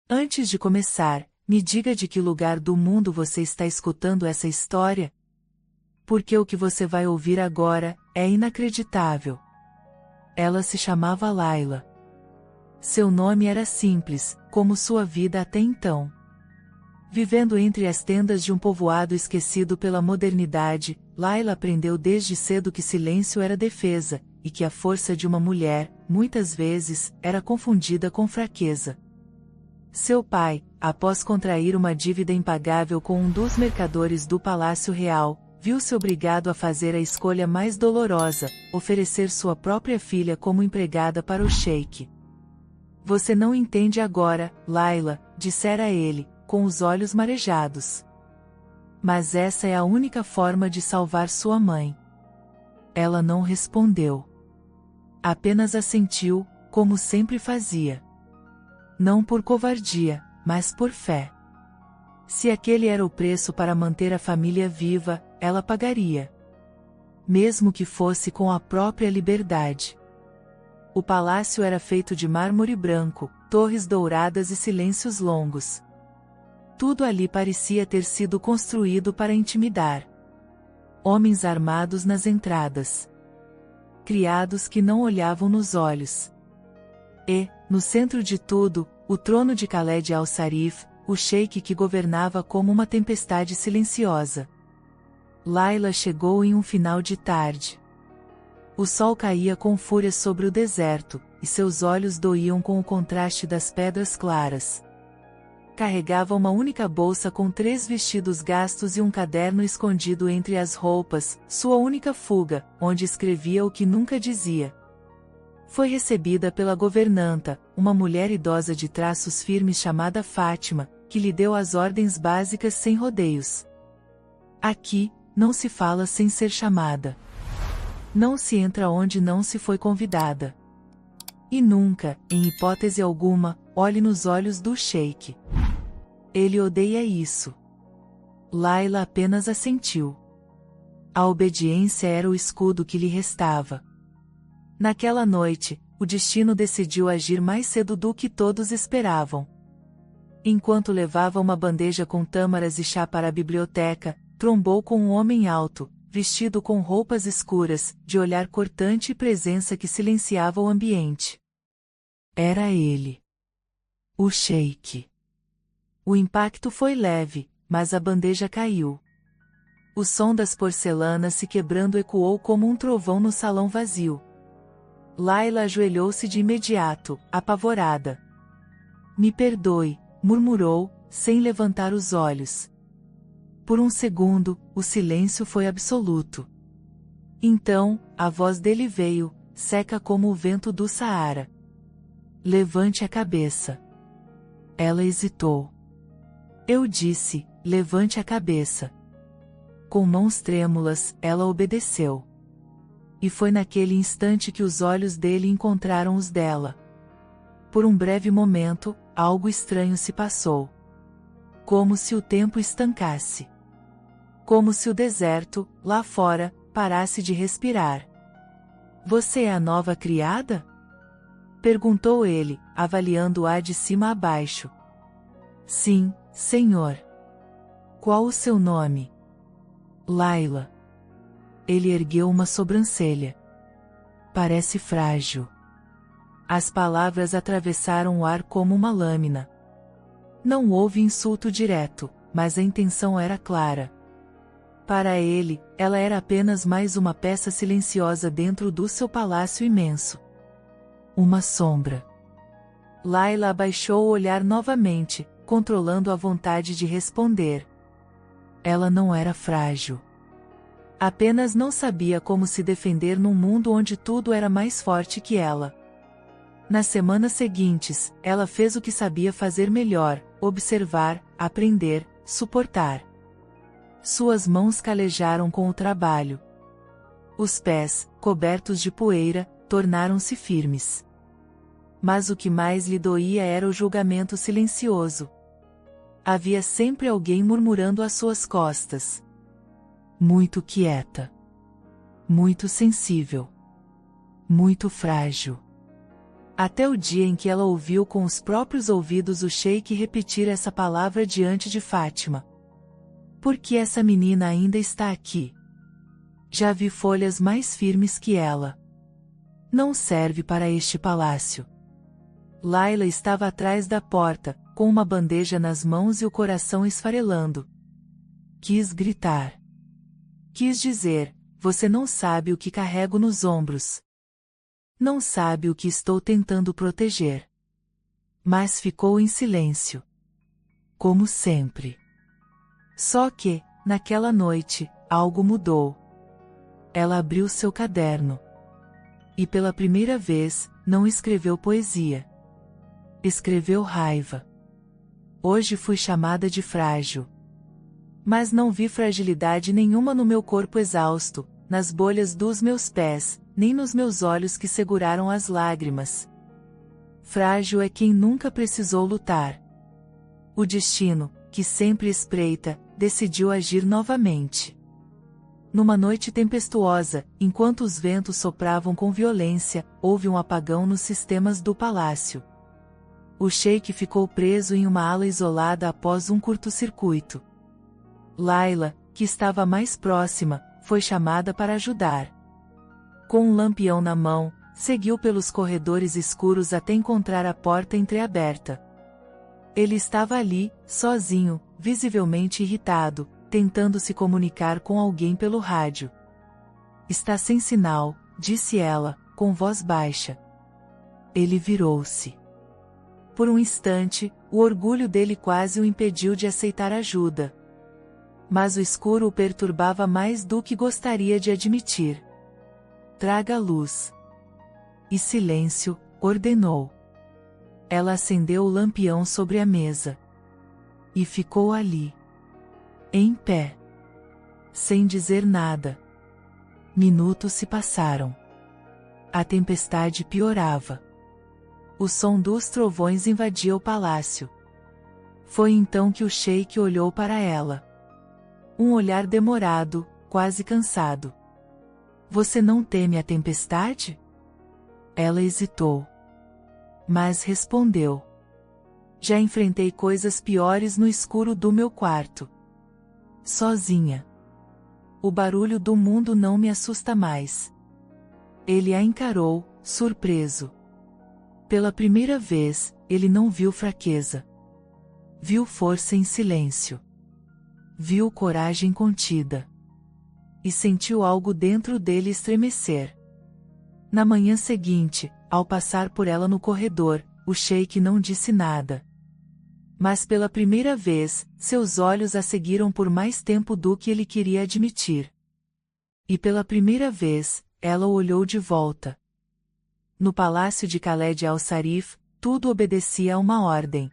Antes de começar, me diga de que lugar do mundo você está escutando essa história? Porque o que você vai ouvir agora é inacreditável. Ela se chamava Layla. Seu nome era simples, como sua vida até então. Vivendo entre as tendas de um povoado esquecido pela modernidade, Layla aprendeu desde cedo que silêncio era defesa, e que a força de uma mulher, muitas vezes, era confundida com fraqueza. Seu pai, após contrair uma dívida impagável com um dos mercadores do Palácio Real, viu-se obrigado a fazer a escolha mais dolorosa, oferecer sua própria filha como empregada para o sheik. Você não entende agora, Layla, dissera ele, com os olhos marejados. Mas essa é a única forma de salvar sua mãe. Ela não respondeu. Apenas assentiu, como sempre fazia. Não por covardia, mas por fé. Se aquele era o preço para manter a família viva, ela pagaria. Mesmo que fosse com a própria liberdade. O palácio era feito de mármore branco, torres douradas e silêncios longos. Tudo ali parecia ter sido construído para intimidar. Homens armados nas entradas. Criados que não olhavam nos olhos. E, no centro de tudo, o trono de Khaled al-Sarif, o sheik que governava como uma tempestade silenciosa. Layla chegou em um final de tarde. O sol caía com fúria sobre o deserto, e seus olhos doíam com o contraste das pedras claras. Carregava uma única bolsa com 3 vestidos gastos e um caderno escondido entre as roupas, sua única fuga, onde escrevia o que nunca dizia. Foi recebida pela governanta, uma mulher idosa de traços firmes chamada Fátima, que lhe deu as ordens básicas sem rodeios. Aqui, não se fala sem ser chamada. Não se entra onde não se foi convidada. E nunca, em hipótese alguma, olhe nos olhos do sheik. Ele odeia isso. Layla apenas assentiu. A obediência era o escudo que lhe restava. Naquela noite, o destino decidiu agir mais cedo do que todos esperavam. Enquanto levava uma bandeja com tâmaras e chá para a biblioteca, trombou com um homem alto, vestido com roupas escuras, de olhar cortante e presença que silenciava o ambiente. Era ele. O sheik. O impacto foi leve, mas a bandeja caiu. O som das porcelanas se quebrando ecoou como um trovão no salão vazio. Layla ajoelhou-se de imediato, apavorada. Me perdoe, murmurou, sem levantar os olhos. Por um segundo, o silêncio foi absoluto. Então, a voz dele veio, seca como o vento do Saara. Levante a cabeça. Ela hesitou. Eu disse, levante a cabeça. Com mãos trêmulas, ela obedeceu. E foi naquele instante que os olhos dele encontraram os dela. Por um breve momento, algo estranho se passou. Como se o tempo estancasse. Como se o deserto, lá fora, parasse de respirar. Você é a nova criada? Perguntou ele, avaliando-a de cima a baixo. Sim, senhor. Qual o seu nome? Layla. Ele ergueu uma sobrancelha. Parece frágil. As palavras atravessaram o ar como uma lâmina. Não houve insulto direto, mas a intenção era clara. Para ele, ela era apenas mais uma peça silenciosa dentro do seu palácio imenso. Uma sombra. Layla abaixou o olhar novamente, controlando a vontade de responder. Ela não era frágil. Apenas não sabia como se defender num mundo onde tudo era mais forte que ela. Nas semanas seguintes, ela fez o que sabia fazer melhor: observar, aprender, suportar. Suas mãos calejaram com o trabalho. Os pés, cobertos de poeira, tornaram-se firmes. Mas o que mais lhe doía era o julgamento silencioso. Havia sempre alguém murmurando às suas costas. Muito quieta. Muito sensível. Muito frágil. Até o dia em que ela ouviu com os próprios ouvidos o sheik repetir essa palavra diante de Fátima. Por que essa menina ainda está aqui? Já vi folhas mais firmes que ela. Não serve para este palácio. Laila estava atrás da porta, com uma bandeja nas mãos e o coração esfarelando. Quis gritar. Quis dizer, você não sabe o que carrego nos ombros. Não sabe o que estou tentando proteger. Mas ficou em silêncio. Como sempre. Só que, naquela noite, algo mudou. Ela abriu seu caderno. E pela primeira vez, não escreveu poesia. Escreveu raiva. Hoje fui chamada de frágil. Mas não vi fragilidade nenhuma no meu corpo exausto, nas bolhas dos meus pés, nem nos meus olhos que seguraram as lágrimas. Frágil é quem nunca precisou lutar. O destino, que sempre espreita, decidiu agir novamente. Numa noite tempestuosa, enquanto os ventos sopravam com violência, houve um apagão nos sistemas do palácio. O sheik ficou preso em uma ala isolada após um curto-circuito. Laila, que estava mais próxima, foi chamada para ajudar. Com um lampião na mão, seguiu pelos corredores escuros até encontrar a porta entreaberta. Ele estava ali, sozinho, visivelmente irritado, tentando se comunicar com alguém pelo rádio. Está sem sinal, disse ela, com voz baixa. Ele virou-se. Por um instante, o orgulho dele quase o impediu de aceitar ajuda. Mas o escuro o perturbava mais do que gostaria de admitir. Traga luz. E silêncio, ordenou. Ela acendeu o lampião sobre a mesa. E ficou ali. Em pé. Sem dizer nada. Minutos se passaram. A tempestade piorava. O som dos trovões invadia o palácio. Foi então que o sheik olhou para ela. Um olhar demorado, quase cansado. Você não teme a tempestade? Ela hesitou. Mas respondeu. Já enfrentei coisas piores no escuro do meu quarto. Sozinha. O barulho do mundo não me assusta mais. Ele a encarou, surpreso. Pela primeira vez, ele não viu fraqueza. Viu força em silêncio. Viu coragem contida. E sentiu algo dentro dele estremecer. Na manhã seguinte, ao passar por ela no corredor, o sheik não disse nada. Mas pela primeira vez, seus olhos a seguiram por mais tempo do que ele queria admitir. E pela primeira vez, ela o olhou de volta. No palácio de Khaled al-Sarif, tudo obedecia a uma ordem.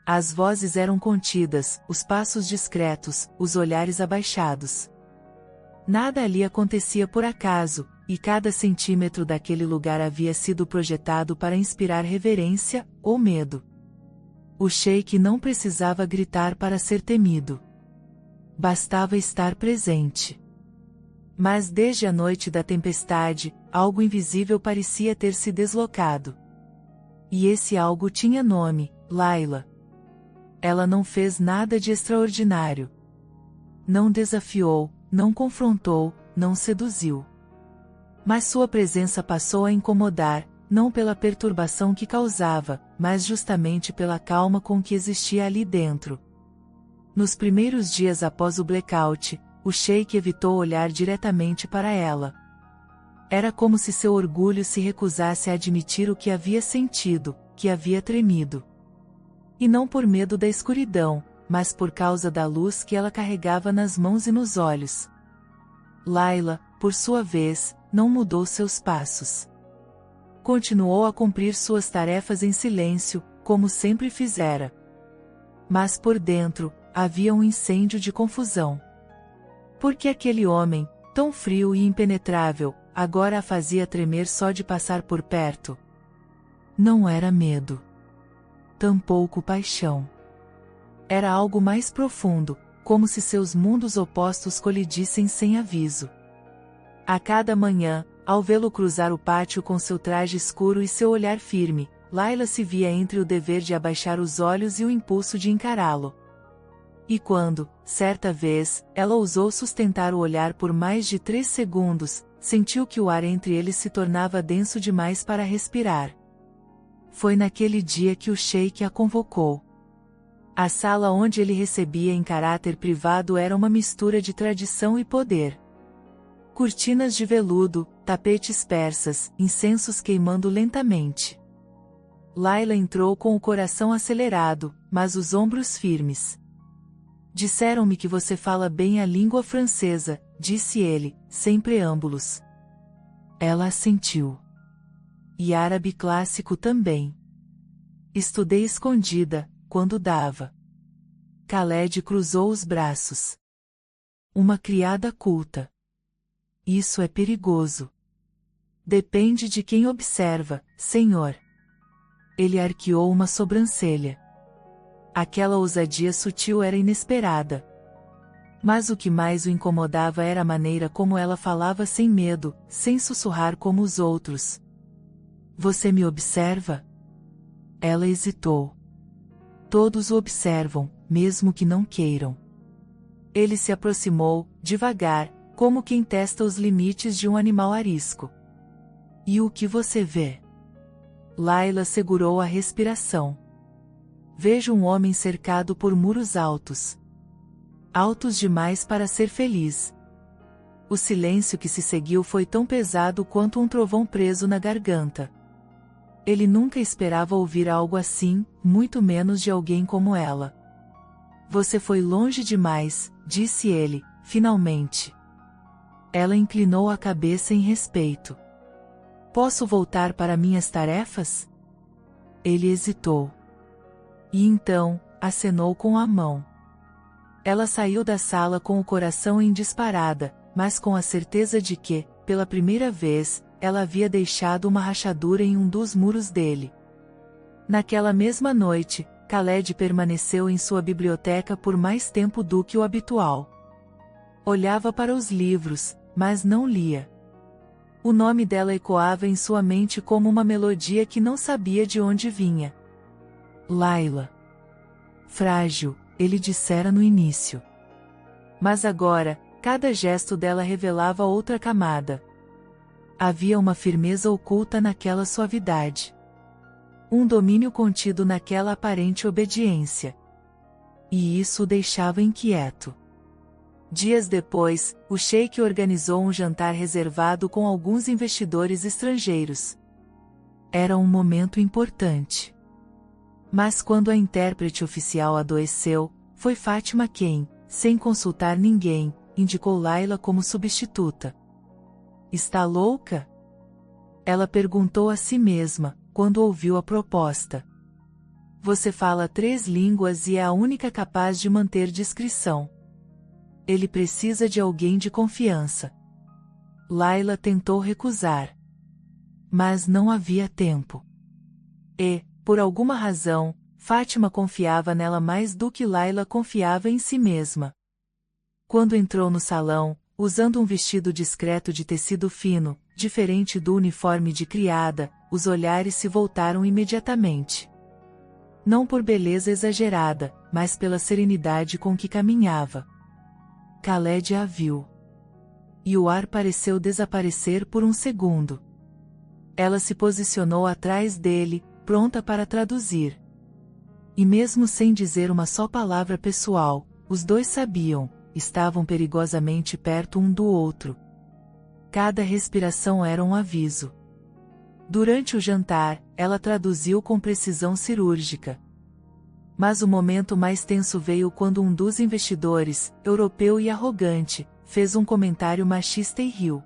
As vozes eram contidas, os passos discretos, os olhares abaixados. Nada ali acontecia por acaso, e cada centímetro daquele lugar havia sido projetado para inspirar reverência, ou medo. O sheik não precisava gritar para ser temido. Bastava estar presente. Mas desde a noite da tempestade, algo invisível parecia ter se deslocado. E esse algo tinha nome, Laila. Ela não fez nada de extraordinário. Não desafiou, não confrontou, não seduziu. Mas sua presença passou a incomodar, não pela perturbação que causava, mas justamente pela calma com que existia ali dentro. Nos primeiros dias após o blackout, o sheik evitou olhar diretamente para ela. Era como se seu orgulho se recusasse a admitir o que havia sentido, que havia tremido. E não por medo da escuridão, mas por causa da luz que ela carregava nas mãos e nos olhos. Laila, por sua vez, não mudou seus passos. Continuou a cumprir suas tarefas em silêncio, como sempre fizera. Mas por dentro, havia um incêndio de confusão. Porque aquele homem, tão frio e impenetrável, agora a fazia tremer só de passar por perto? Não era medo. Tampouco paixão. Era algo mais profundo, como se seus mundos opostos colidissem sem aviso. A cada manhã, Ao vê-lo cruzar o pátio com seu traje escuro e seu olhar firme, Layla se via entre o dever de abaixar os olhos e o impulso de encará-lo. E quando, certa vez, ela ousou sustentar o olhar por mais de 3 segundos, sentiu que o ar entre eles se tornava denso demais para respirar. Foi naquele dia que o sheik a convocou. A sala onde ele recebia em caráter privado era uma mistura de tradição e poder. Cortinas de veludo, tapetes persas, incensos queimando lentamente. Layla entrou com o coração acelerado, mas os ombros firmes. Disseram-me que você fala bem a língua francesa, disse ele, sem preâmbulos. Ela assentiu. E árabe clássico também. Estudei escondida, quando dava. Khaled cruzou os braços. Uma criada culta. Isso é perigoso. Depende de quem observa, senhor. Ele arqueou uma sobrancelha. Aquela ousadia sutil era inesperada. Mas o que mais o incomodava era a maneira como ela falava sem medo, sem sussurrar como os outros. Você me observa? Ela hesitou. Todos o observam, mesmo que não queiram. Ele se aproximou, devagar, como quem testa os limites de um animal arisco. E o que você vê? Layla segurou a respiração. Vejo um homem cercado por muros altos. Altos demais para ser feliz. O silêncio que se seguiu foi tão pesado quanto um trovão preso na garganta. Ele nunca esperava ouvir algo assim, muito menos de alguém como ela. Você foi longe demais, disse ele, finalmente. Ela inclinou a cabeça em respeito. Posso voltar para minhas tarefas? Ele hesitou. E então, acenou com a mão. Ela saiu da sala com o coração em disparada, mas com a certeza de que, pela primeira vez, ela havia deixado uma rachadura em um dos muros dele. Naquela mesma noite, Khaled permaneceu em sua biblioteca por mais tempo do que o habitual. Olhava para os livros, mas não lia. O nome dela ecoava em sua mente como uma melodia que não sabia de onde vinha. Layla. Frágil, ele dissera no início. Mas agora, cada gesto dela revelava outra camada. Havia uma firmeza oculta naquela suavidade. Um domínio contido naquela aparente obediência. E isso o deixava inquieto. Dias depois, o sheik organizou um jantar reservado com alguns investidores estrangeiros. Era um momento importante. Mas quando a intérprete oficial adoeceu, foi Fátima quem, sem consultar ninguém, indicou Layla como substituta. Está louca? Ela perguntou a si mesma, quando ouviu a proposta. Você fala 3 línguas e é a única capaz de manter discrição. Ele precisa de alguém de confiança. Layla tentou recusar. Mas não havia tempo. E, por alguma razão, Fátima confiava nela mais do que Layla confiava em si mesma. Quando entrou no salão, usando um vestido discreto de tecido fino, diferente do uniforme de criada, os olhares se voltaram imediatamente. Não por beleza exagerada, mas pela serenidade com que caminhava. Khaled a viu. E o ar pareceu desaparecer por um segundo. Ela se posicionou atrás dele, pronta para traduzir. E mesmo sem dizer uma só palavra pessoal, os dois sabiam, estavam perigosamente perto um do outro. Cada respiração era um aviso. Durante o jantar, ela traduziu com precisão cirúrgica. Mas o momento mais tenso veio quando um dos investidores, europeu e arrogante, fez um comentário machista e riu.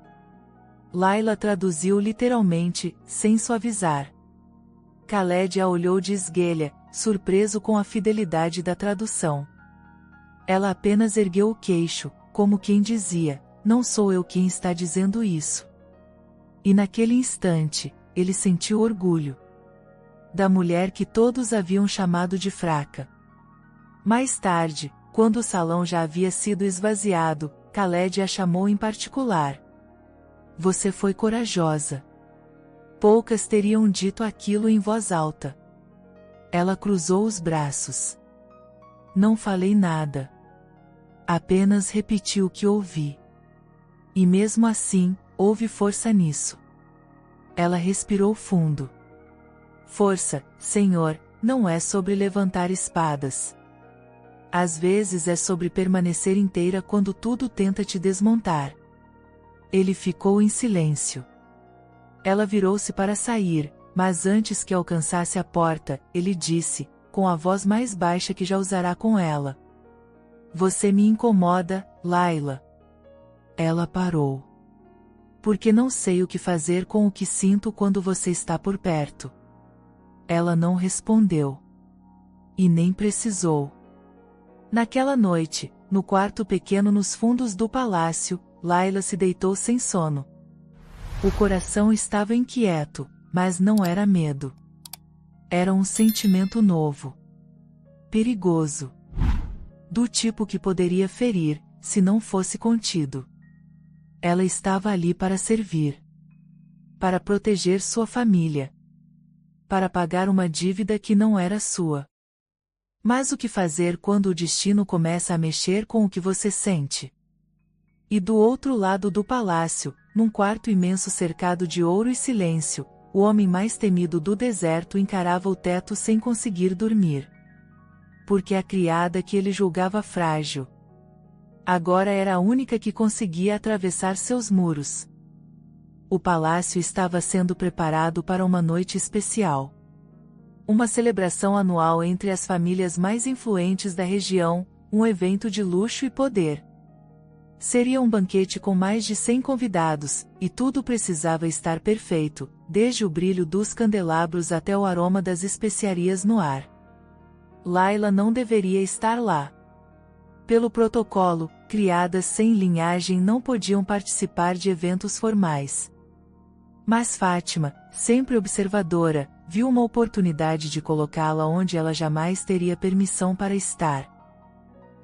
Layla traduziu literalmente, sem suavizar. Khaled a olhou de esguelha, surpreso com a fidelidade da tradução. Ela apenas ergueu o queixo, como quem dizia, não sou eu quem está dizendo isso. E naquele instante, ele sentiu orgulho. Da mulher que todos haviam chamado de fraca. Mais tarde, quando o salão já havia sido esvaziado, Khaled a chamou em particular. Você foi corajosa. Poucas teriam dito aquilo em voz alta. Ela cruzou os braços. Não falei nada. Apenas repeti o que ouvi. E mesmo assim, houve força nisso. Ela respirou fundo. Força, Senhor, não é sobre levantar espadas. Às vezes é sobre permanecer inteira quando tudo tenta te desmontar. Ele ficou em silêncio. Ela virou-se para sair, mas antes que alcançasse a porta, ele disse, com a voz mais baixa que já usará com ela. Você me incomoda, Layla. Ela parou. Porque não sei o que fazer com o que sinto quando você está por perto. Ela não respondeu. E nem precisou. Naquela noite, no quarto pequeno nos fundos do palácio, Layla se deitou sem sono. O coração estava inquieto, mas não era medo. Era um sentimento novo. Perigoso. Do tipo que poderia ferir, se não fosse contido. Ela estava ali para servir. Para proteger sua família. Para pagar uma dívida que não era sua. Mas o que fazer quando o destino começa a mexer com o que você sente? E do outro lado do palácio, num quarto imenso cercado de ouro e silêncio, o homem mais temido do deserto encarava o teto sem conseguir dormir. Porque a criada que ele julgava frágil, agora era a única que conseguia atravessar seus muros. O palácio estava sendo preparado para uma noite especial. Uma celebração anual entre as famílias mais influentes da região, um evento de luxo e poder. Seria um banquete com mais de 100 convidados, e tudo precisava estar perfeito, desde o brilho dos candelabros até o aroma das especiarias no ar. Layla não deveria estar lá. Pelo protocolo, criadas sem linhagem não podiam participar de eventos formais. Mas Fátima, sempre observadora, viu uma oportunidade de colocá-la onde ela jamais teria permissão para estar.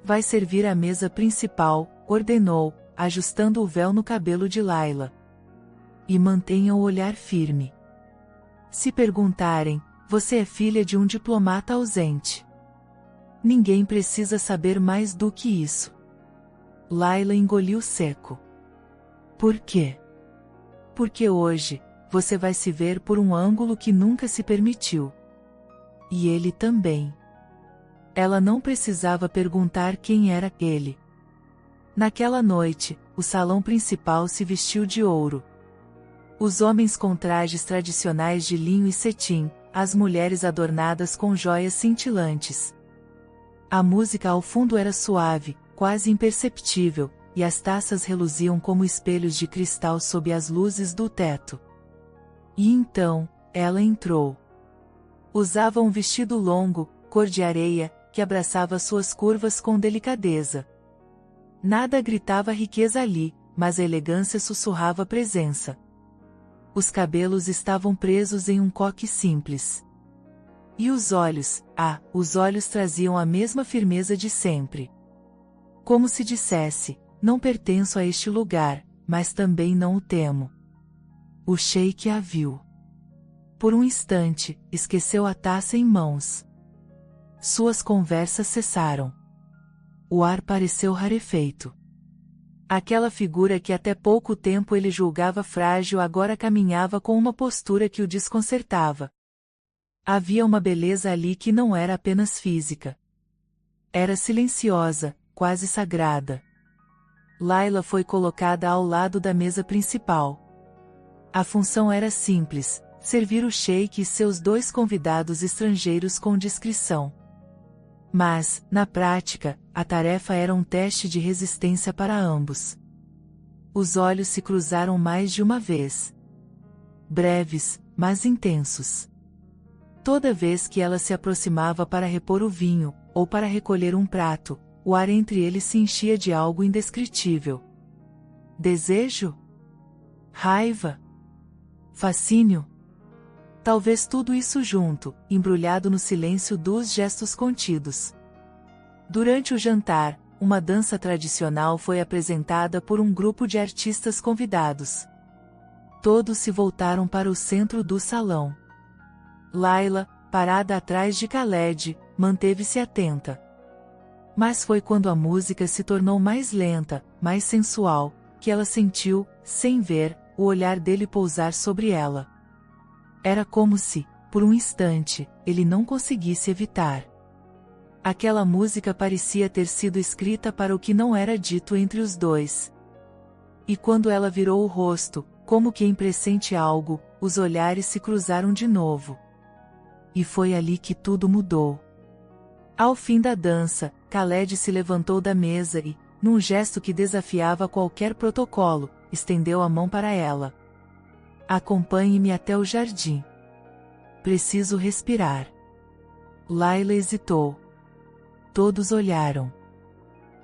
Vai servir a mesa principal, ordenou, ajustando o véu no cabelo de Layla. E mantenha o olhar firme. Se perguntarem, você é filha de um diplomata ausente. Ninguém precisa saber mais do que isso. Layla engoliu seco. Por quê? Porque hoje, você vai se ver por um ângulo que nunca se permitiu. E ele também. Ela não precisava perguntar quem era ele. Naquela noite, o salão principal se vestiu de ouro. Os homens com trajes tradicionais de linho e cetim, as mulheres adornadas com joias cintilantes. A música ao fundo era suave, quase imperceptível, e as taças reluziam como espelhos de cristal sob as luzes do teto. E então, ela entrou. Usava um vestido longo, cor de areia, que abraçava suas curvas com delicadeza. Nada gritava riqueza ali, mas a elegância sussurrava presença. Os cabelos estavam presos em um coque simples. E os olhos traziam a mesma firmeza de sempre. Como se dissesse, não pertenço a este lugar, mas também não o temo. O sheik a viu. Por um instante, esqueceu a taça em mãos. Suas conversas cessaram. O ar pareceu rarefeito. Aquela figura que até pouco tempo ele julgava frágil agora caminhava com uma postura que o desconcertava. Havia uma beleza ali que não era apenas física. Era silenciosa, quase sagrada. Layla foi colocada ao lado da mesa principal. A função era simples, servir o sheik e seus 2 convidados estrangeiros com discrição. Mas, na prática, a tarefa era um teste de resistência para ambos. Os olhos se cruzaram mais de uma vez. Breves, mas intensos. Toda vez que ela se aproximava para repor o vinho, ou para recolher um prato, o ar entre eles se enchia de algo indescritível. Desejo? Raiva? Fascínio? Talvez tudo isso junto, embrulhado no silêncio dos gestos contidos. Durante o jantar, uma dança tradicional foi apresentada por um grupo de artistas convidados. Todos se voltaram para o centro do salão. Layla, parada atrás de Khaled, manteve-se atenta. Mas foi quando a música se tornou mais lenta, mais sensual, que ela sentiu, sem ver, o olhar dele pousar sobre ela. Era como se, por um instante, ele não conseguisse evitar. Aquela música parecia ter sido escrita para o que não era dito entre os dois. E quando ela virou o rosto, como quem pressente algo, os olhares se cruzaram de novo. E foi ali que tudo mudou. Ao fim da dança, Khaled se levantou da mesa e, num gesto que desafiava qualquer protocolo, estendeu a mão para ela. Acompanhe-me até o jardim. Preciso respirar. Layla hesitou. Todos olharam.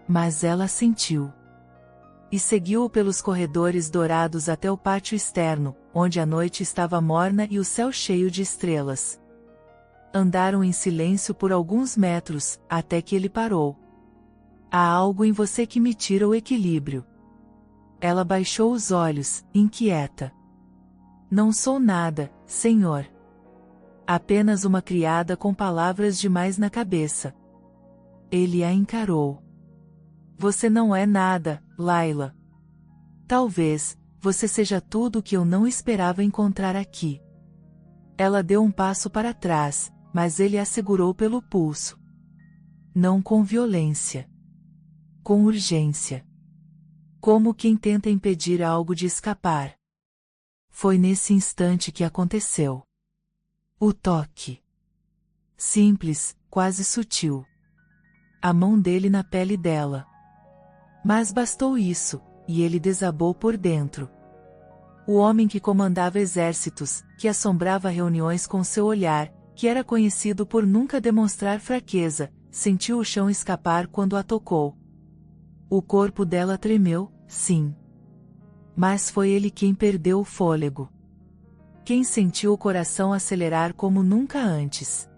Mas ela sentiu. E seguiu-o pelos corredores dourados até o pátio externo, onde a noite estava morna e o céu cheio de estrelas. Andaram em silêncio por alguns metros, até que ele parou. Há algo em você que me tira o equilíbrio. Ela baixou os olhos, inquieta. Não sou nada, senhor. Apenas uma criada com palavras demais na cabeça. Ele a encarou. Você não é nada, Layla. Talvez, você seja tudo o que eu não esperava encontrar aqui. Ela deu um passo para trás, mas ele a segurou pelo pulso. Não com violência. Com urgência. Como quem tenta impedir algo de escapar. Foi nesse instante que aconteceu. O toque. Simples, quase sutil. A mão dele na pele dela. Mas bastou isso, e ele desabou por dentro. O homem que comandava exércitos, que assombrava reuniões com seu olhar, que era conhecido por nunca demonstrar fraqueza, sentiu o chão escapar quando a tocou. O corpo dela tremeu, sim. Mas foi ele quem perdeu o fôlego. Quem sentiu o coração acelerar como nunca antes.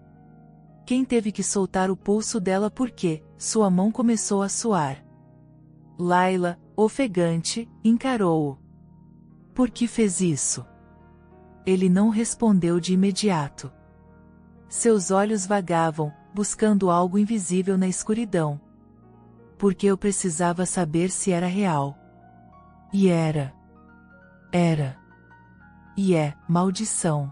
Quem teve que soltar o pulso dela porque sua mão começou a suar. Layla, ofegante, encarou-o. Por que fez isso? Ele não respondeu de imediato. Seus olhos vagavam, buscando algo invisível na escuridão. Porque eu precisava saber se era real. E era. Era. E é, maldição.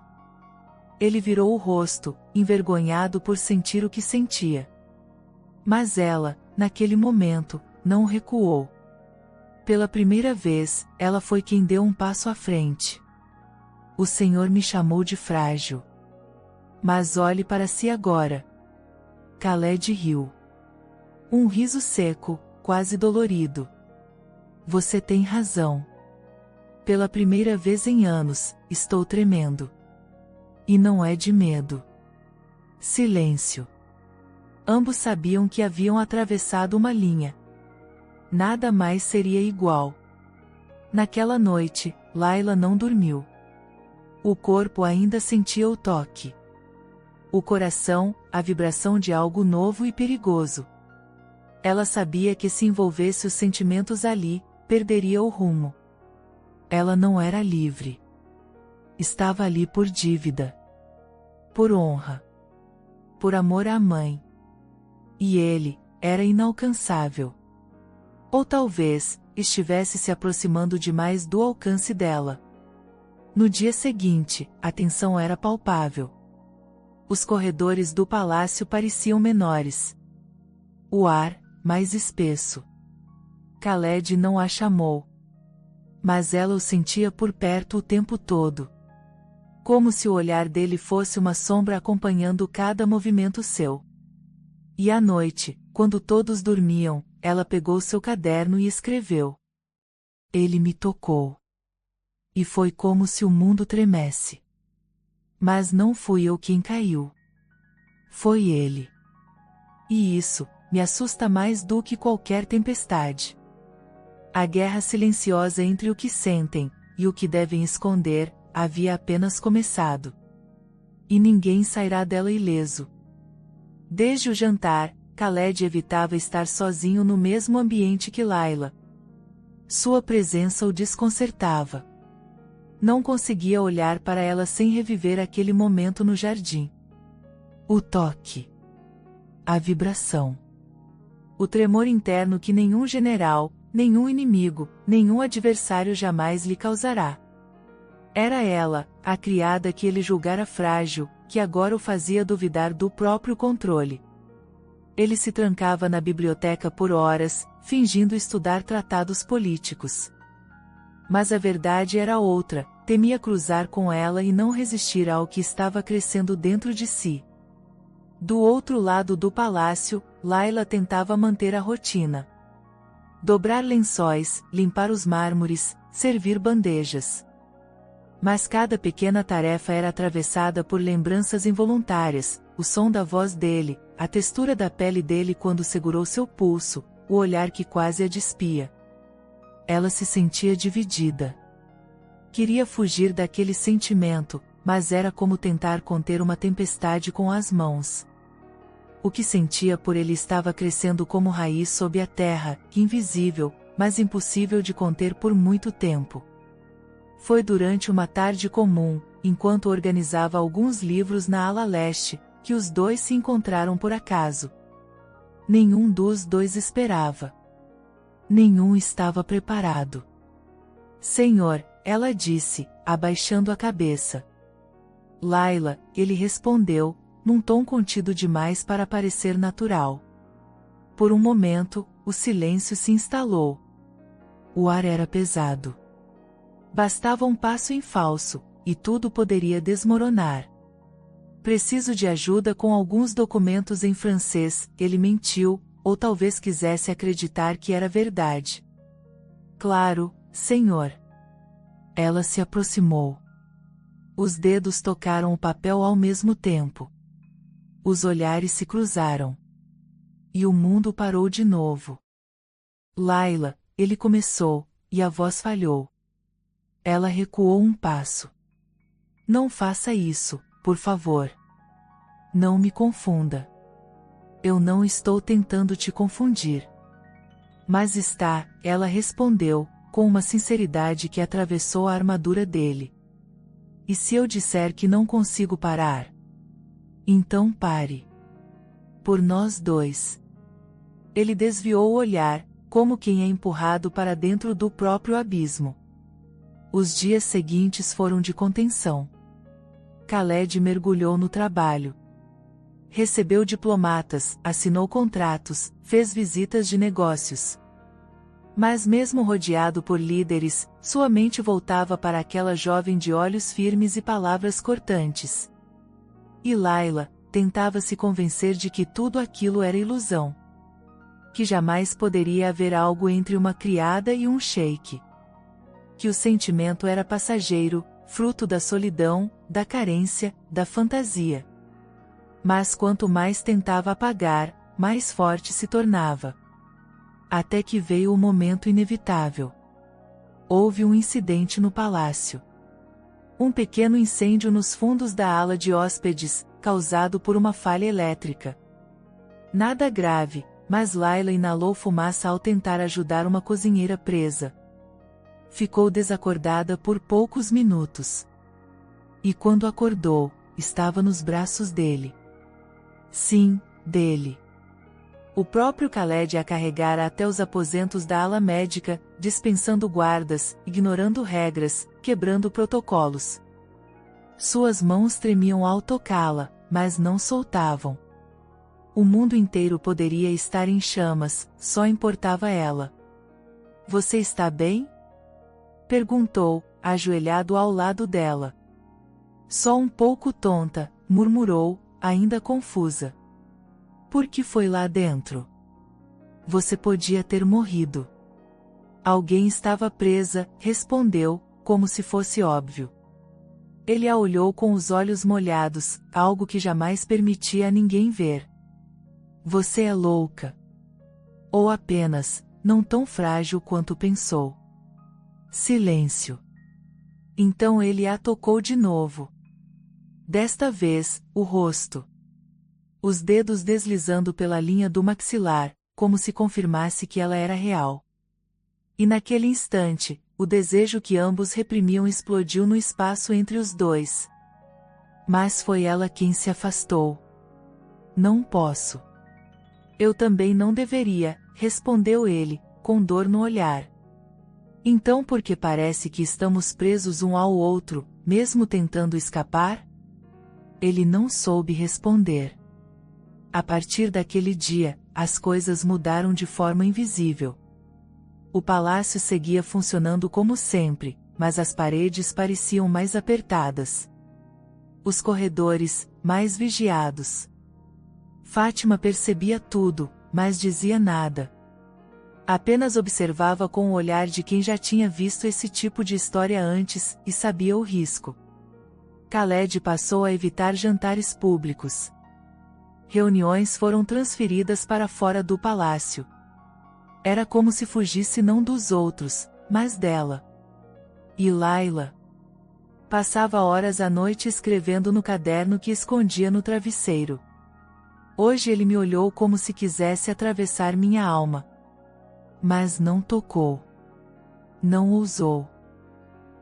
Ele virou o rosto, envergonhado por sentir o que sentia. Mas ela, naquele momento, não recuou. Pela primeira vez, ela foi quem deu um passo à frente. O Senhor me chamou de frágil. Mas olhe para si agora. Khaled riu. Um riso seco, quase dolorido. Você tem razão. Pela primeira vez em anos, estou tremendo. E não é de medo. Silêncio. Ambos sabiam que haviam atravessado uma linha. Nada mais seria igual. Naquela noite, Layla não dormiu. O corpo ainda sentia o toque. O coração, a vibração de algo novo e perigoso. Ela sabia que se envolvesse os sentimentos ali, perderia o rumo. Ela não era livre. Estava ali por dívida. Por honra. Por amor à mãe. E ele, era inalcançável. Ou talvez, estivesse se aproximando demais do alcance dela. No dia seguinte, a tensão era palpável. Os corredores do palácio pareciam menores. O ar, mais espesso. Khaled não a chamou. Mas ela o sentia por perto o tempo todo. Como se o olhar dele fosse uma sombra acompanhando cada movimento seu. E à noite, quando todos dormiam, ela pegou seu caderno e escreveu. Ele me tocou. E foi como se o mundo tremesse. Mas não fui eu quem caiu. Foi ele. E isso, me assusta mais do que qualquer tempestade. A guerra silenciosa entre o que sentem, e o que devem esconder, havia apenas começado. E ninguém sairá dela ileso. Desde o jantar, Khaled evitava estar sozinho no mesmo ambiente que Layla. Sua presença o desconcertava. Não conseguia olhar para ela sem reviver aquele momento no jardim. O toque. A vibração. O tremor interno que nenhum general, nenhum inimigo, nenhum adversário jamais lhe causará. Era ela, a criada que ele julgara frágil, que agora o fazia duvidar do próprio controle. Ele se trancava na biblioteca por horas, fingindo estudar tratados políticos. Mas a verdade era outra, temia cruzar com ela e não resistir ao que estava crescendo dentro de si. Do outro lado do palácio, Layla tentava manter a rotina. Dobrar lençóis, limpar os mármores, servir bandejas. Mas cada pequena tarefa era atravessada por lembranças involuntárias, o som da voz dele, a textura da pele dele quando segurou seu pulso, o olhar que quase a despia. Ela se sentia dividida. Queria fugir daquele sentimento, mas era como tentar conter uma tempestade com as mãos. O que sentia por ele estava crescendo como raiz sob a terra, invisível, mas impossível de conter por muito tempo. Foi durante uma tarde comum, enquanto organizava alguns livros na ala leste, que os dois se encontraram por acaso. Nenhum dos dois esperava. Nenhum estava preparado. Senhor, ela disse, abaixando a cabeça. Layla, ele respondeu, num tom contido demais para parecer natural. Por um momento, o silêncio se instalou. O ar era pesado. Bastava um passo em falso, e tudo poderia desmoronar. Preciso de ajuda com alguns documentos em francês, ele mentiu, ou talvez quisesse acreditar que era verdade. Claro, senhor. Ela se aproximou. Os dedos tocaram o papel ao mesmo tempo. Os olhares se cruzaram. E o mundo parou de novo. Layla, ele começou, e a voz falhou. Ela recuou um passo. Não faça isso, por favor. Não me confunda. Eu não estou tentando te confundir. Mas está, ela respondeu, com uma sinceridade que atravessou a armadura dele. E se eu disser que não consigo parar? Então pare. Por nós dois. Ele desviou o olhar, como quem é empurrado para dentro do próprio abismo. Os dias seguintes foram de contenção. Khaled mergulhou no trabalho. Recebeu diplomatas, assinou contratos, fez visitas de negócios. Mas mesmo rodeado por líderes, sua mente voltava para aquela jovem de olhos firmes e palavras cortantes. E Layla tentava se convencer de que tudo aquilo era ilusão. Que jamais poderia haver algo entre uma criada e um sheik. Que o sentimento era passageiro, fruto da solidão, da carência, da fantasia. Mas quanto mais tentava apagar, mais forte se tornava. Até que veio o momento inevitável. Houve um incidente no palácio. Um pequeno incêndio nos fundos da ala de hóspedes, causado por uma falha elétrica. Nada grave, mas Layla inalou fumaça ao tentar ajudar uma cozinheira presa. Ficou desacordada por poucos minutos. E quando acordou, estava nos braços dele. Sim, dele. O próprio Khaled a carregara até os aposentos da ala médica, dispensando guardas, ignorando regras, quebrando protocolos. Suas mãos tremiam ao tocá-la, mas não soltavam. O mundo inteiro poderia estar em chamas, só importava ela. Você está bem? Perguntou, ajoelhado ao lado dela. Só um pouco tonta, murmurou, ainda confusa. Por que foi lá dentro? Você podia ter morrido. Alguém estava presa, respondeu, como se fosse óbvio. Ele a olhou com os olhos molhados, algo que jamais permitia a ninguém ver. Você é louca. Ou apenas, não tão frágil quanto pensou. Silêncio. Então ele a tocou de novo. Desta vez, o rosto. Os dedos deslizando pela linha do maxilar, como se confirmasse que ela era real. E naquele instante, o desejo que ambos reprimiam explodiu no espaço entre os dois. Mas foi ela quem se afastou. Não posso. Eu também não deveria, respondeu ele, com dor no olhar. Então por que parece que estamos presos um ao outro, mesmo tentando escapar? Ele não soube responder. A partir daquele dia, as coisas mudaram de forma invisível. O palácio seguia funcionando como sempre, mas as paredes pareciam mais apertadas. Os corredores, mais vigiados. Fátima percebia tudo, mas dizia nada. Apenas observava com o olhar de quem já tinha visto esse tipo de história antes, e sabia o risco. Khaled passou a evitar jantares públicos. Reuniões foram transferidas para fora do palácio. Era como se fugisse não dos outros, mas dela. E Layla? Passava horas à noite escrevendo no caderno que escondia no travesseiro. Hoje ele me olhou como se quisesse atravessar minha alma. Mas não tocou. Não ousou.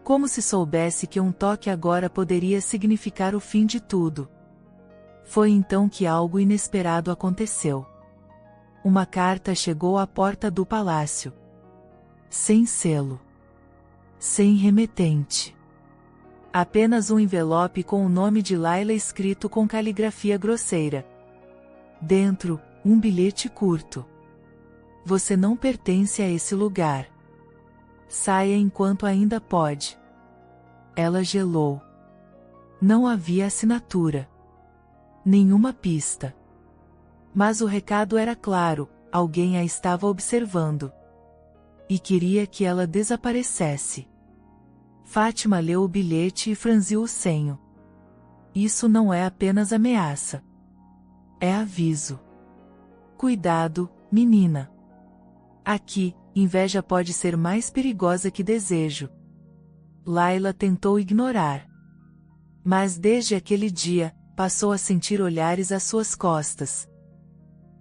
Como se soubesse que um toque agora poderia significar o fim de tudo. Foi então que algo inesperado aconteceu. Uma carta chegou à porta do palácio. Sem selo. Sem remetente. Apenas um envelope com o nome de Layla escrito com caligrafia grosseira. Dentro, um bilhete curto. Você não pertence a esse lugar. Saia enquanto ainda pode. Ela gelou. Não havia assinatura. Nenhuma pista. Mas o recado era claro, alguém a estava observando. E queria que ela desaparecesse. Fátima leu o bilhete e franziu o senho. Isso não é apenas ameaça. É aviso. Cuidado, menina. Aqui, inveja pode ser mais perigosa que desejo. Layla tentou ignorar. Mas desde aquele dia, passou a sentir olhares às suas costas.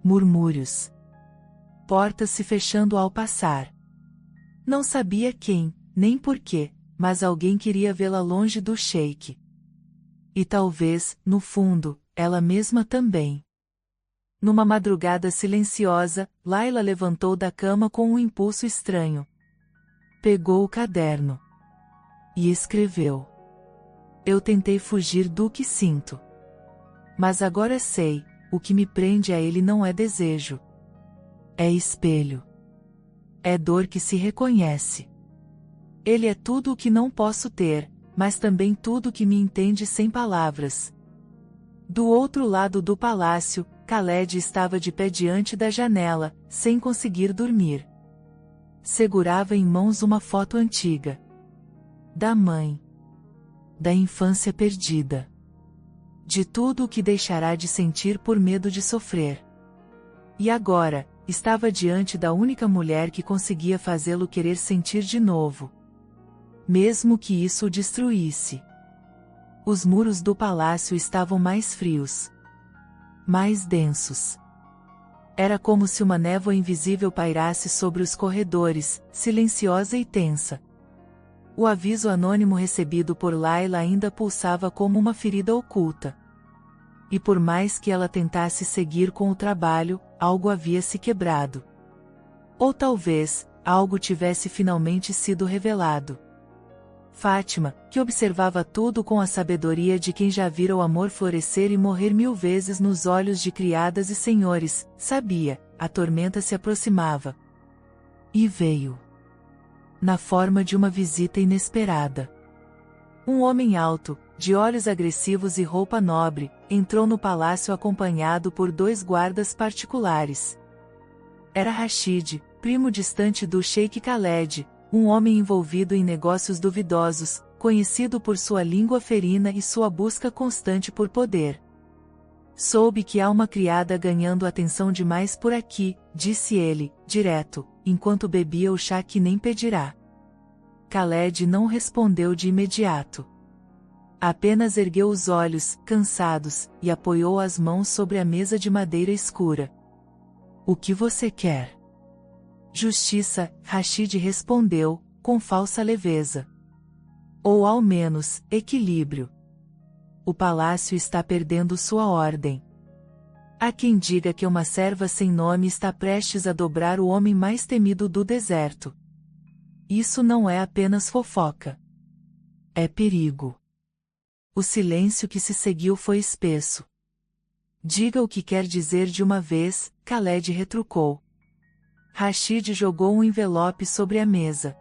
Murmúrios. Portas se fechando ao passar. Não sabia quem, nem porquê, mas alguém queria vê-la longe do sheik. E talvez, no fundo, ela mesma também. Numa madrugada silenciosa, Layla levantou da cama com um impulso estranho. Pegou o caderno. E escreveu. Eu tentei fugir do que sinto. Mas agora sei, o que me prende a ele não é desejo. É espelho. É dor que se reconhece. Ele é tudo o que não posso ter, mas também tudo que me entende sem palavras. Do outro lado do palácio, Khaled estava de pé diante da janela, sem conseguir dormir. Segurava em mãos uma foto antiga. Da mãe. Da infância perdida. De tudo o que deixará de sentir por medo de sofrer. E agora, estava diante da única mulher que conseguia fazê-lo querer sentir de novo. Mesmo que isso o destruísse. Os muros do palácio estavam mais frios. Mais densos. Era como se uma névoa invisível pairasse sobre os corredores, silenciosa e tensa. O aviso anônimo recebido por Layla ainda pulsava como uma ferida oculta. E por mais que ela tentasse seguir com o trabalho, algo havia se quebrado. Ou talvez, algo tivesse finalmente sido revelado. Fátima, que observava tudo com a sabedoria de quem já vira o amor florescer e morrer 1000 vezes nos olhos de criadas e senhores, sabia, a tormenta se aproximava. E veio. Na forma de uma visita inesperada. Um homem alto, de olhos agressivos e roupa nobre, entrou no palácio acompanhado por 2 guardas particulares. Era Rashid, primo distante do Sheik Khaled, um homem envolvido em negócios duvidosos, conhecido por sua língua ferina e sua busca constante por poder. Soube que há uma criada ganhando atenção demais por aqui, disse ele, direto, enquanto bebia o chá que nem pedirá. Khaled não respondeu de imediato. Apenas ergueu os olhos, cansados, e apoiou as mãos sobre a mesa de madeira escura. O que você quer? Justiça, Rashid respondeu, com falsa leveza. Ou ao menos, equilíbrio. O palácio está perdendo sua ordem. Há quem diga que uma serva sem nome está prestes a dobrar o homem mais temido do deserto. Isso não é apenas fofoca. É perigo. O silêncio que se seguiu foi espesso. Diga o que quer dizer de uma vez, Khaled retrucou. Rashid jogou um envelope sobre a mesa.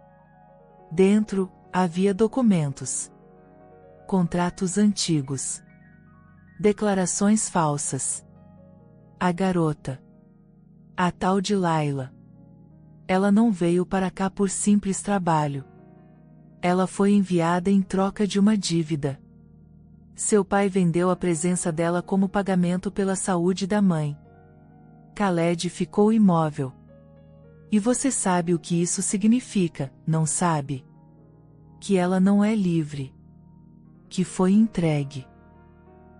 Dentro, havia documentos. Contratos antigos. Declarações falsas. A garota. A tal de Layla. Ela não veio para cá por simples trabalho. Ela foi enviada em troca de uma dívida. Seu pai vendeu a presença dela como pagamento pela saúde da mãe. Khaled ficou imóvel. E você sabe o que isso significa, não sabe? Que ela não é livre. Que foi entregue.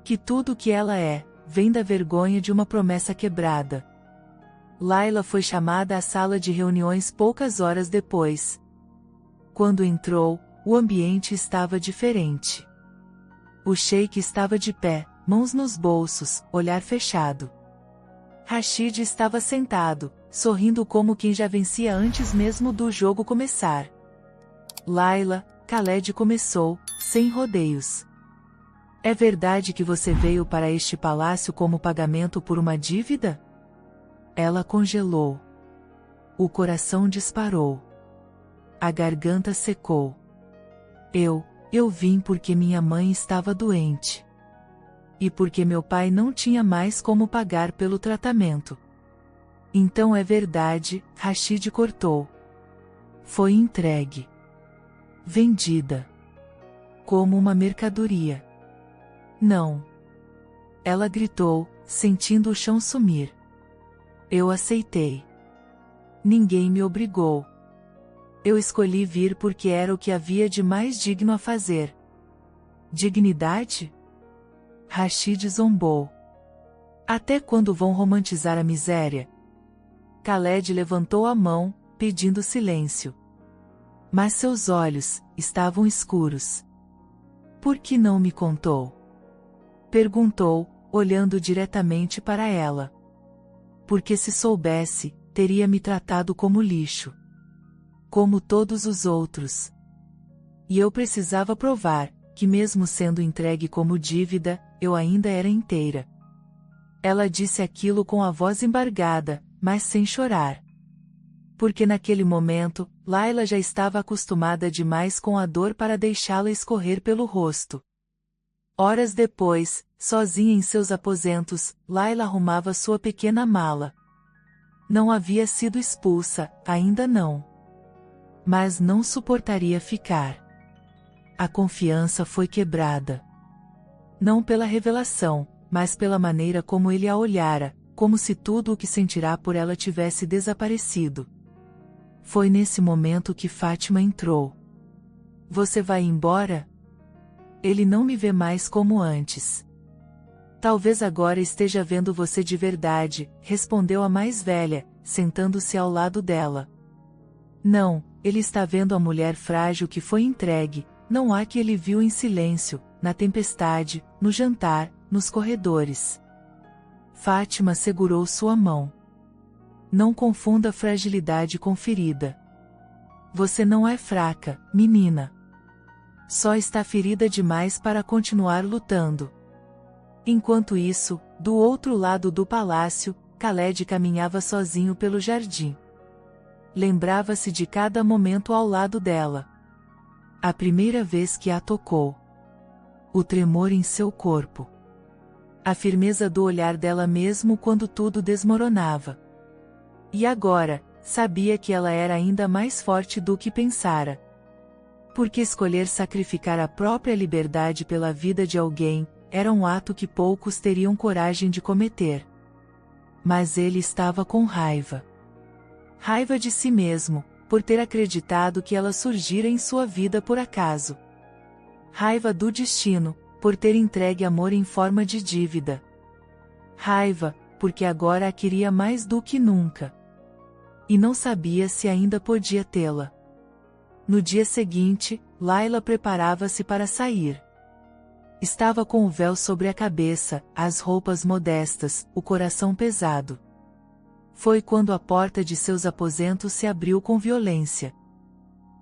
Que tudo o que ela é, vem da vergonha de uma promessa quebrada. Layla foi chamada à sala de reuniões poucas horas depois. Quando entrou, o ambiente estava diferente. O sheik estava de pé, mãos nos bolsos, olhar fechado. Rashid estava sentado, sorrindo como quem já vencia antes mesmo do jogo começar. Layla, Khaled começou, sem rodeios. É verdade que você veio para este palácio como pagamento por uma dívida? Ela congelou. O coração disparou. A garganta secou. Eu vim porque minha mãe estava doente. E porque meu pai não tinha mais como pagar pelo tratamento. Então é verdade, Rashid cortou. Foi entregue. Vendida. Como uma mercadoria. Não. Ela gritou, sentindo o chão sumir. Eu aceitei. Ninguém me obrigou. Eu escolhi vir porque era o que havia de mais digno a fazer. Dignidade? Rashid zombou. Até quando vão romantizar a miséria? Khaled levantou a mão, pedindo silêncio. Mas seus olhos estavam escuros. Por que não me contou? Perguntou, olhando diretamente para ela. Porque se soubesse, teria me tratado como lixo. Como todos os outros. E eu precisava provar, que mesmo sendo entregue como dívida, eu ainda era inteira. Ela disse aquilo com a voz embargada, mas sem chorar. Porque naquele momento, Layla já estava acostumada demais com a dor para deixá-la escorrer pelo rosto. Horas depois, sozinha em seus aposentos, Layla arrumava sua pequena mala. Não havia sido expulsa, ainda não. Mas não suportaria ficar. A confiança foi quebrada. Não pela revelação, mas pela maneira como ele a olhara, como se tudo o que sentirá por ela tivesse desaparecido. Foi nesse momento que Fátima entrou. Você vai embora? Ele não me vê mais como antes. Talvez agora esteja vendo você de verdade, respondeu a mais velha, sentando-se ao lado dela. Não, ele está vendo a mulher frágil que foi entregue, não há que ele viu em silêncio, na tempestade, no jantar, nos corredores. Fátima segurou sua mão. Não confunda fragilidade com ferida. Você não é fraca, menina. Só está ferida demais para continuar lutando. Enquanto isso, do outro lado do palácio, Khaled caminhava sozinho pelo jardim. Lembrava-se de cada momento ao lado dela. A primeira vez que a tocou. O tremor em seu corpo. A firmeza do olhar dela mesmo quando tudo desmoronava. E agora, sabia que ela era ainda mais forte do que pensara. Porque escolher sacrificar a própria liberdade pela vida de alguém, era um ato que poucos teriam coragem de cometer. Mas ele estava com raiva. Raiva de si mesmo, por ter acreditado que ela surgira em sua vida por acaso. Raiva do destino, por ter entregue amor em forma de dívida. Raiva, porque agora a queria mais do que nunca. E não sabia se ainda podia tê-la. No dia seguinte, Layla preparava-se para sair. Estava com o véu sobre a cabeça, as roupas modestas, o coração pesado. Foi quando a porta de seus aposentos se abriu com violência.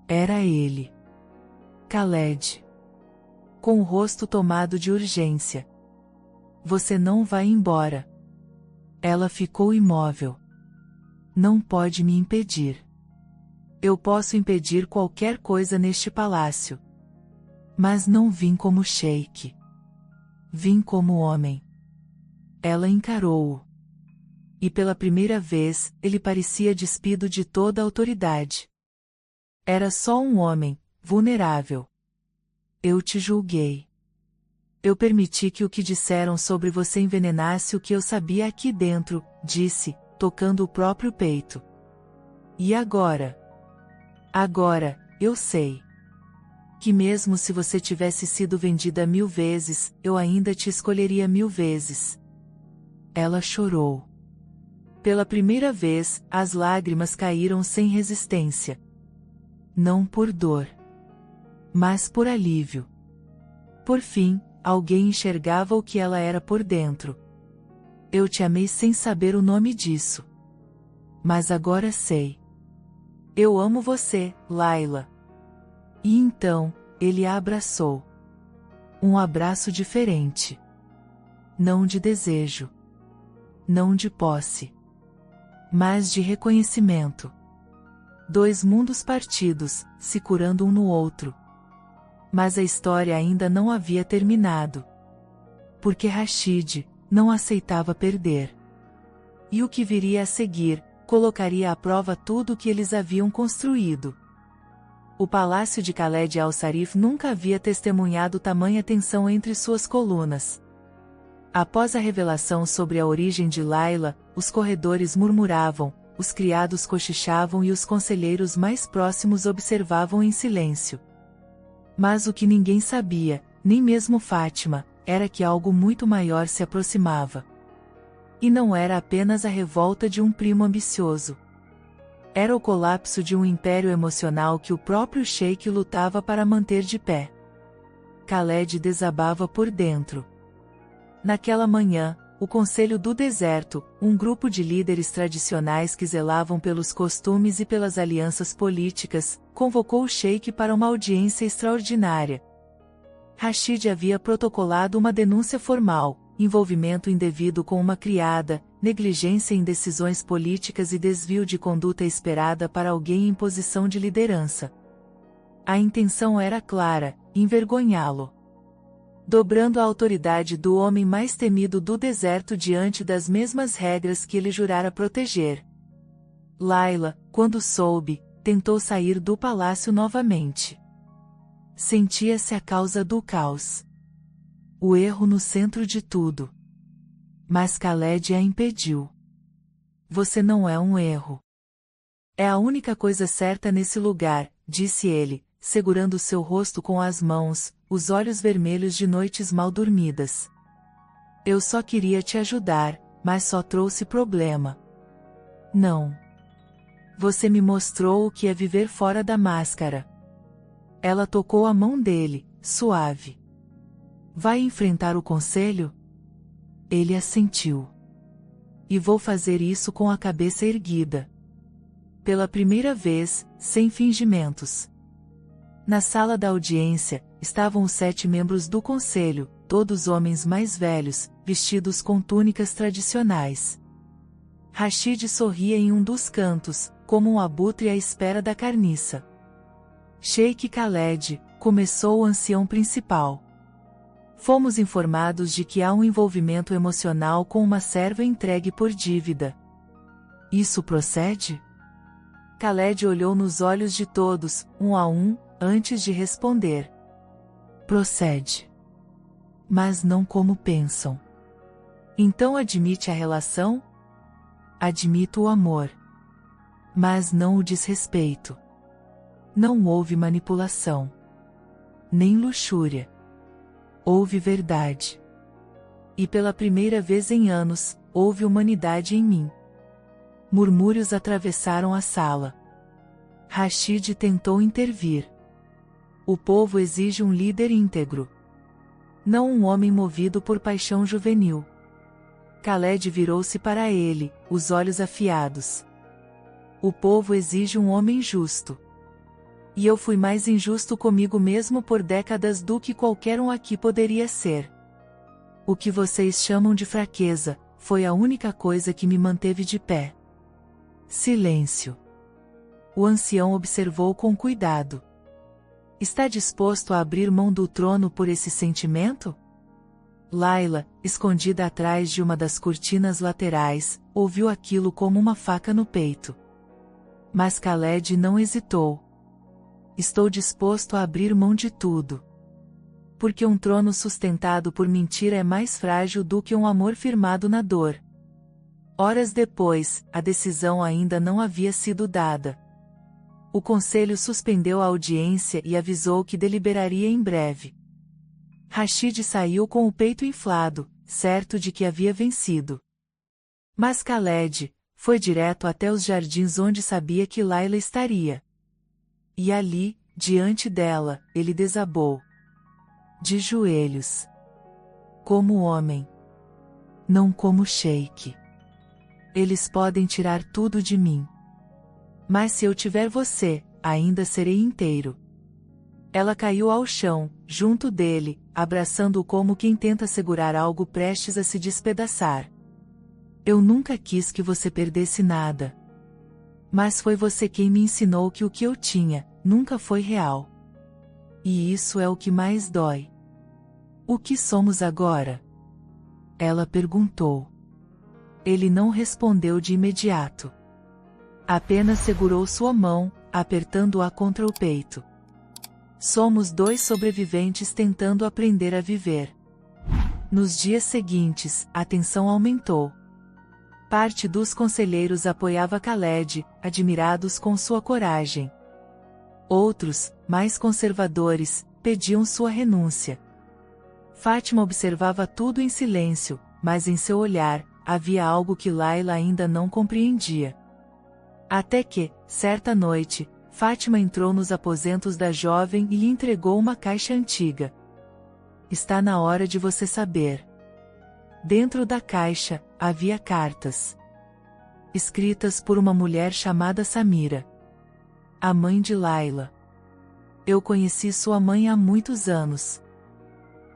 Era ele. Khaled. Com o rosto tomado de urgência. Você não vai embora. Ela ficou imóvel. Não pode me impedir. Eu posso impedir qualquer coisa neste palácio. Mas não vim como sheik. Vim como homem. Ela encarou-o. E pela primeira vez, ele parecia despido de toda a autoridade. Era só um homem, vulnerável. Eu te julguei. Eu permiti que o que disseram sobre você envenenasse o que eu sabia aqui dentro, disse, tocando o próprio peito. E agora? Agora, eu sei. Que mesmo se você tivesse sido vendida 1000 vezes, eu ainda te escolheria 1000 vezes. Ela chorou. Pela primeira vez, as lágrimas caíram sem resistência. Não por dor. Mas por alívio. Por fim, alguém enxergava o que ela era por dentro. Eu te amei sem saber o nome disso. Mas agora sei. Eu amo você, Layla. E então, ele a abraçou. Um abraço diferente. Não de desejo. Não de posse. Mas de reconhecimento. 2 mundos partidos, se curando um no outro. Mas a história ainda não havia terminado. Porque Rashid não aceitava perder. E o que viria a seguir, colocaria à prova tudo o que eles haviam construído. O palácio de Khaled al-Sarif nunca havia testemunhado tamanha tensão entre suas colunas. Após a revelação sobre a origem de Layla, os corredores murmuravam, os criados cochichavam e os conselheiros mais próximos observavam em silêncio. Mas o que ninguém sabia, nem mesmo Fátima, era que algo muito maior se aproximava. E não era apenas a revolta de um primo ambicioso. Era o colapso de um império emocional que o próprio sheik lutava para manter de pé. Khaled desabava por dentro. Naquela manhã, o Conselho do Deserto, um grupo de líderes tradicionais que zelavam pelos costumes e pelas alianças políticas, convocou o sheik para uma audiência extraordinária. Rashid havia protocolado uma denúncia formal, envolvimento indevido com uma criada, negligência em decisões políticas e desvio de conduta esperada para alguém em posição de liderança. A intenção era clara, envergonhá-lo. Dobrando a autoridade do homem mais temido do deserto diante das mesmas regras que ele jurara proteger. Layla, quando soube, tentou sair do palácio novamente. Sentia-se a causa do caos. O erro no centro de tudo. Mas Khaled a impediu. Você não é um erro. É a única coisa certa nesse lugar, disse ele, segurando seu rosto com as mãos, os olhos vermelhos de noites mal dormidas. Eu só queria te ajudar, mas só trouxe problema. Não. Você me mostrou o que é viver fora da máscara. Ela tocou a mão dele, suave. Vai enfrentar o conselho? Ele assentiu. E vou fazer isso com a cabeça erguida. Pela primeira vez, sem fingimentos. Na sala da audiência, estavam os 7 membros do conselho, todos homens mais velhos, vestidos com túnicas tradicionais. Rashid sorria em um dos cantos, como um abutre à espera da carniça. Sheik Khaled, começou o ancião principal. Fomos informados de que há um envolvimento emocional com uma serva entregue por dívida. Isso procede? Khaled olhou nos olhos de todos, um a um, antes de responder. Procede. Mas não como pensam. Então admite a relação? Admito o amor. Mas não o desrespeito. Não houve manipulação. Nem luxúria. Houve verdade. E pela primeira vez em anos, houve humanidade em mim. Murmúrios atravessaram a sala. Rashid tentou intervir. O povo exige um líder íntegro, não um homem movido por paixão juvenil. Khaled virou-se para ele, os olhos afiados. O povo exige um homem justo. E eu fui mais injusto comigo mesmo por décadas do que qualquer um aqui poderia ser. O que vocês chamam de fraqueza, foi a única coisa que me manteve de pé. Silêncio. O ancião observou com cuidado. Está disposto a abrir mão do trono por esse sentimento? Layla, escondida atrás de uma das cortinas laterais, ouviu aquilo como uma faca no peito. Mas Khaled não hesitou. Estou disposto a abrir mão de tudo. Porque um trono sustentado por mentira é mais frágil do que um amor firmado na dor. Horas depois, a decisão ainda não havia sido dada. O conselho suspendeu a audiência e avisou que deliberaria em breve. Rashid saiu com o peito inflado, certo de que havia vencido. Mas Khaled foi direto até os jardins onde sabia que Layla estaria. E ali, diante dela, ele desabou. De joelhos. Como homem. Não como sheik. Eles podem tirar tudo de mim. Mas se eu tiver você, ainda serei inteiro. Ela caiu ao chão, junto dele, abraçando-o como quem tenta segurar algo prestes a se despedaçar. Eu nunca quis que você perdesse nada. Mas foi você quem me ensinou que o que eu tinha, nunca foi real. E isso é o que mais dói. O que somos agora? Ela perguntou. Ele não respondeu de imediato. Apenas segurou sua mão, apertando-a contra o peito. Somos dois sobreviventes tentando aprender a viver. Nos dias seguintes, a tensão aumentou. Parte dos conselheiros apoiava Khaled, admirados com sua coragem. Outros, mais conservadores, pediam sua renúncia. Fátima observava tudo em silêncio, mas em seu olhar, havia algo que Layla ainda não compreendia. Até que, certa noite, Fátima entrou nos aposentos da jovem e lhe entregou uma caixa antiga. Está na hora de você saber. Dentro da caixa, havia cartas. Escritas por uma mulher chamada Samira. A mãe de Layla. Eu conheci sua mãe há muitos anos.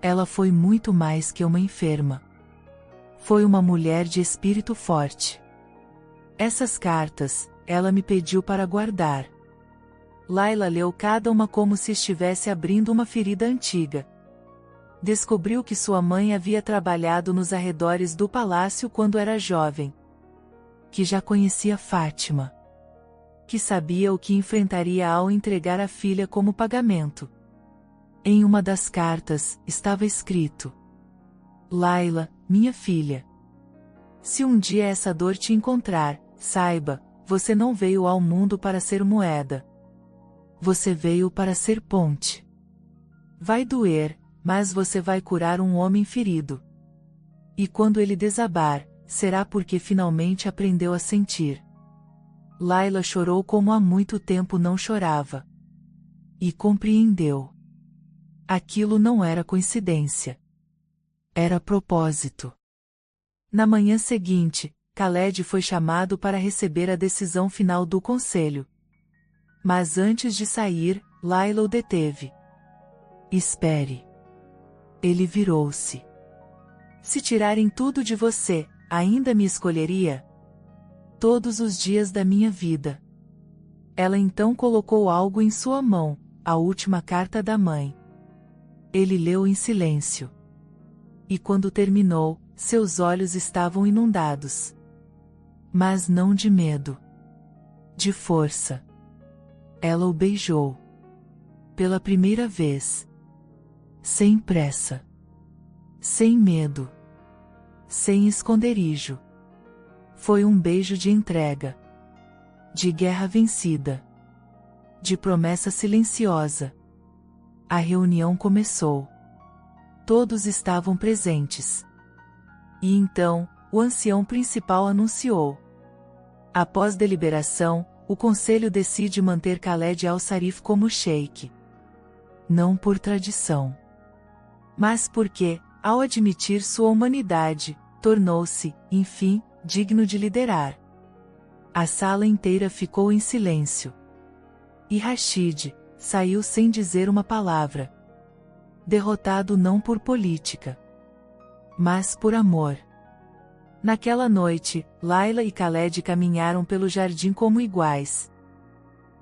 Ela foi muito mais que uma enferma. Foi uma mulher de espírito forte. Essas cartas, ela me pediu para guardar. Layla leu cada uma como se estivesse abrindo uma ferida antiga. Descobriu que sua mãe havia trabalhado nos arredores do palácio quando era jovem. Que já conhecia Fátima. Que sabia o que enfrentaria ao entregar a filha como pagamento. Em uma das cartas, estava escrito: Layla, minha filha. Se um dia essa dor te encontrar, saiba, você não veio ao mundo para ser moeda. Você veio para ser ponte. Vai doer, mas você vai curar um homem ferido. E quando ele desabar, será porque finalmente aprendeu a sentir. Layla chorou como há muito tempo não chorava. E compreendeu. Aquilo não era coincidência. Era propósito. Na manhã seguinte, Khaled foi chamado para receber a decisão final do conselho. Mas antes de sair, Layla o deteve. Espere. Ele virou-se. Se tirarem tudo de você, ainda me escolheria? Todos os dias da minha vida. Ela então colocou algo em sua mão, a última carta da mãe. Ele leu em silêncio. E quando terminou, seus olhos estavam inundados. Mas não de medo. De força. Ela o beijou. Pela primeira vez. Sem pressa. Sem medo. Sem esconderijo. Foi um beijo de entrega. De guerra vencida. De promessa silenciosa. A reunião começou. Todos estavam presentes. E então, o ancião principal anunciou: Após deliberação, o conselho decide manter Khaled al-Sarif como sheik. Não por tradição, mas porque, ao admitir sua humanidade, tornou-se, enfim, digno de liderar. A sala inteira ficou em silêncio. E Rashid saiu sem dizer uma palavra. Derrotado não por política, mas por amor. Naquela noite, Layla e Khaled caminharam pelo jardim como iguais.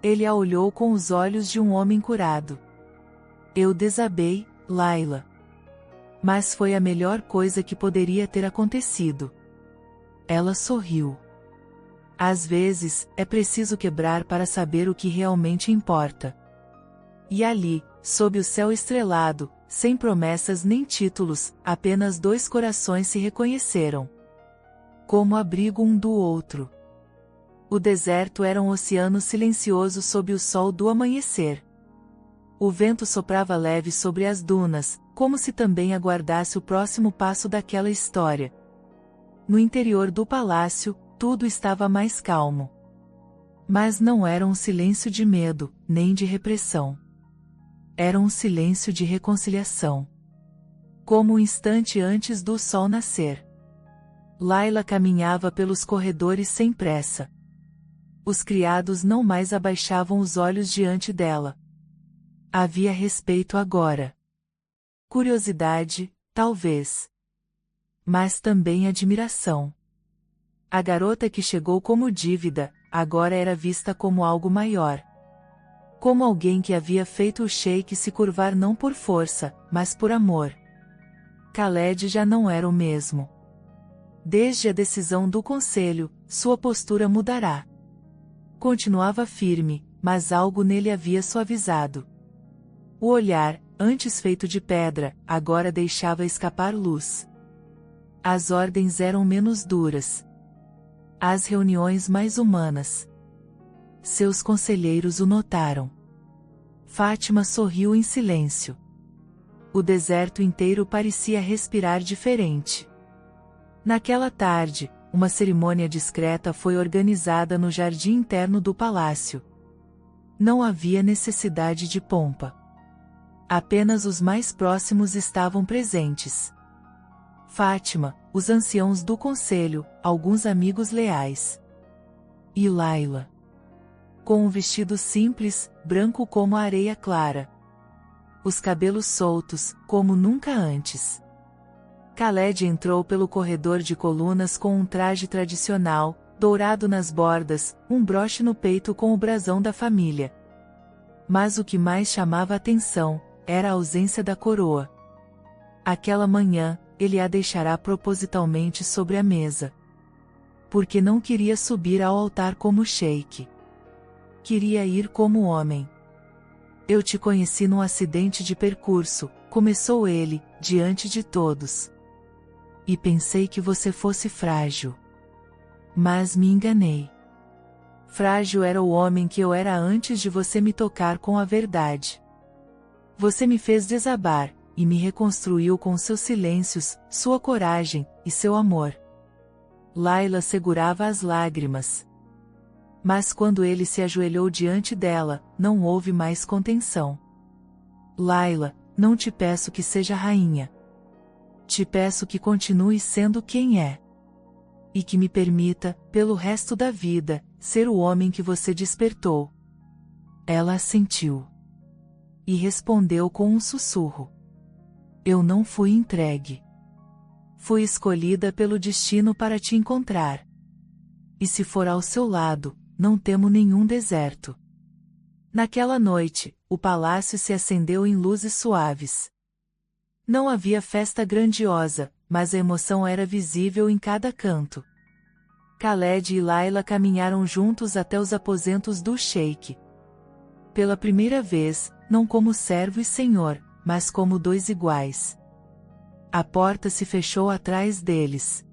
Ele a olhou com os olhos de um homem curado. Eu desabei, Layla. Mas foi a melhor coisa que poderia ter acontecido. Ela sorriu. Às vezes, é preciso quebrar para saber o que realmente importa. E ali, sob o céu estrelado, sem promessas nem títulos, apenas dois corações se reconheceram. Como abrigo um do outro. O deserto era um oceano silencioso sob o sol do amanhecer. O vento soprava leve sobre as dunas, como se também aguardasse o próximo passo daquela história. No interior do palácio, tudo estava mais calmo. Mas não era um silêncio de medo, nem de repressão. Era um silêncio de reconciliação. Como um instante antes do sol nascer. Layla caminhava pelos corredores sem pressa. Os criados não mais abaixavam os olhos diante dela. Havia respeito agora. Curiosidade, talvez. Mas também admiração. A garota que chegou como dívida, agora era vista como algo maior. Como alguém que havia feito o sheik se curvar não por força, mas por amor. Khaled já não era o mesmo. Desde a decisão do conselho, sua postura mudará. Continuava firme, mas algo nele havia suavizado. O olhar, antes feito de pedra, agora deixava escapar luz. As ordens eram menos duras. As reuniões mais humanas. Seus conselheiros o notaram. Fátima sorriu em silêncio. O deserto inteiro parecia respirar diferente. Naquela tarde, uma cerimônia discreta foi organizada no jardim interno do palácio. Não havia necessidade de pompa. Apenas os mais próximos estavam presentes. Fátima, os anciãos do conselho, alguns amigos leais. E Layla. Com um vestido simples, branco como a areia clara. Os cabelos soltos, como nunca antes. Khaled entrou pelo corredor de colunas com um traje tradicional, dourado nas bordas, um broche no peito com o brasão da família. Mas o que mais chamava atenção, era a ausência da coroa. Aquela manhã, ele a deixará propositalmente sobre a mesa. Porque não queria subir ao altar como sheik. Queria ir como homem. Eu te conheci num acidente de percurso, começou ele, diante de todos. E pensei que você fosse frágil. Mas me enganei. Frágil era o homem que eu era antes de você me tocar com a verdade. Você me fez desabar, e me reconstruiu com seus silêncios, sua coragem, e seu amor. Layla segurava as lágrimas. Mas quando ele se ajoelhou diante dela, não houve mais contenção. Layla, não te peço que seja rainha. Te peço que continue sendo quem é. E que me permita, pelo resto da vida, ser o homem que você despertou. Ela assentiu. E respondeu com um sussurro. Eu não fui entregue. Fui escolhida pelo destino para te encontrar. E se for ao seu lado, não temo nenhum deserto. Naquela noite, o palácio se acendeu em luzes suaves. Não havia festa grandiosa, mas a emoção era visível em cada canto. Khaled e Layla caminharam juntos até os aposentos do sheik. Pela primeira vez, não como servo e senhor, mas como dois iguais. A porta se fechou atrás deles.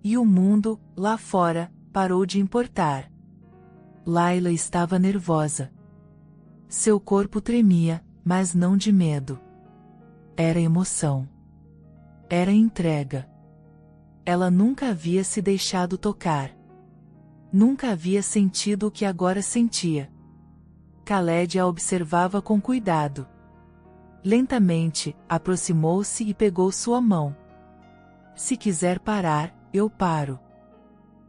E o mundo, lá fora, parou de importar. Layla estava nervosa. Seu corpo tremia, mas não de medo. Era emoção. Era entrega. Ela nunca havia se deixado tocar. Nunca havia sentido o que agora sentia. Khaled a observava com cuidado. Lentamente, aproximou-se e pegou sua mão. Se quiser parar, eu paro.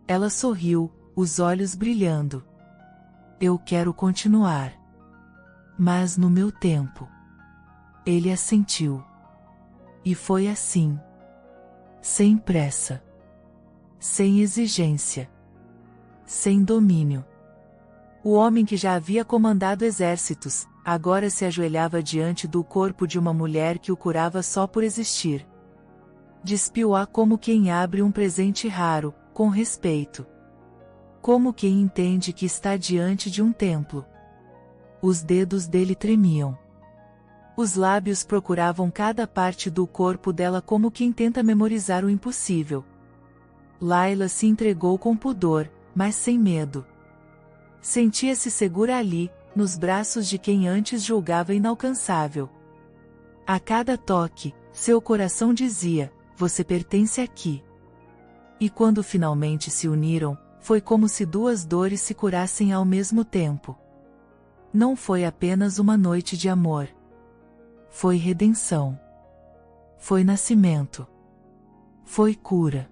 Ela sorriu, os olhos brilhando. Eu quero continuar. Mas no meu tempo. Ele assentiu. E foi assim. Sem pressa. Sem exigência. Sem domínio. O homem que já havia comandado exércitos, agora se ajoelhava diante do corpo de uma mulher que o curava só por existir. Despiu-a como quem abre um presente raro, com respeito. Como quem entende que está diante de um templo. Os dedos dele tremiam. Os lábios procuravam cada parte do corpo dela como quem tenta memorizar o impossível. Layla se entregou com pudor, mas sem medo. Sentia-se segura ali, nos braços de quem antes julgava inalcançável. A cada toque, seu coração dizia: você pertence aqui. E quando finalmente se uniram, foi como se duas dores se curassem ao mesmo tempo. Não foi apenas uma noite de amor. Foi redenção. Foi nascimento. Foi cura.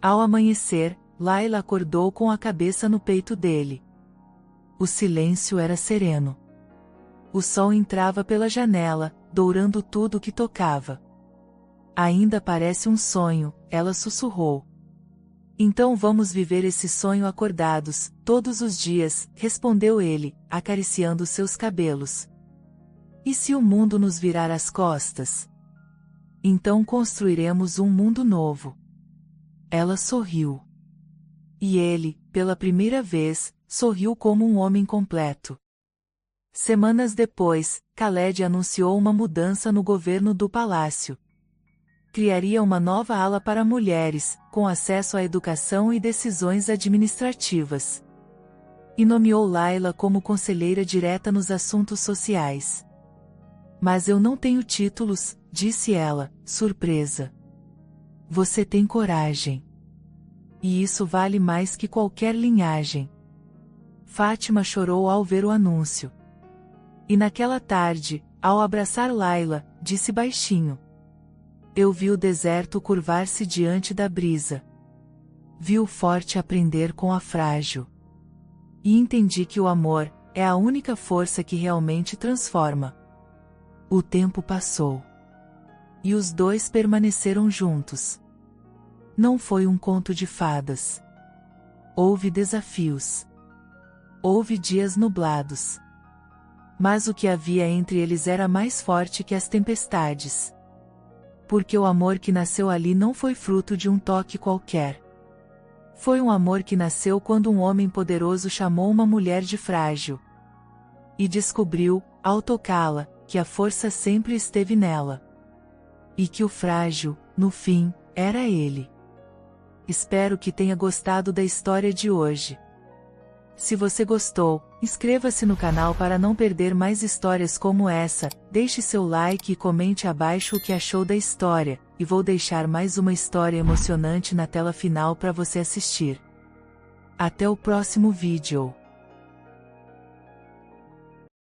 Ao amanhecer, Layla acordou com a cabeça no peito dele. O silêncio era sereno. O sol entrava pela janela, dourando tudo o que tocava. Ainda parece um sonho, ela sussurrou. Então vamos viver esse sonho acordados, todos os dias, respondeu ele, acariciando seus cabelos. E se o mundo nos virar as costas? Então construiremos um mundo novo. Ela sorriu. E ele, pela primeira vez, sorriu como um homem completo. Semanas depois, Khaled anunciou uma mudança no governo do palácio. Criaria uma nova ala para mulheres, com acesso à educação e decisões administrativas. E nomeou Layla como conselheira direta nos assuntos sociais. Mas eu não tenho títulos, disse ela, surpresa. Você tem coragem. E isso vale mais que qualquer linhagem. Fátima chorou ao ver o anúncio. E naquela tarde, ao abraçar Layla, disse baixinho: eu vi o deserto curvar-se diante da brisa. Vi o forte aprender com a frágil. E entendi que o amor é a única força que realmente transforma. O tempo passou. E os dois permaneceram juntos. Não foi um conto de fadas. Houve desafios. Houve dias nublados. Mas o que havia entre eles era mais forte que as tempestades. Porque o amor que nasceu ali não foi fruto de um toque qualquer. Foi um amor que nasceu quando um homem poderoso chamou uma mulher de frágil. E descobriu, ao tocá-la, que a força sempre esteve nela. E que o frágil, no fim, era ele. Espero que tenha gostado da história de hoje. Se você gostou, inscreva-se no canal para não perder mais histórias como essa, deixe seu like e comente abaixo o que achou da história, e vou deixar mais uma história emocionante na tela final para você assistir. Até o próximo vídeo.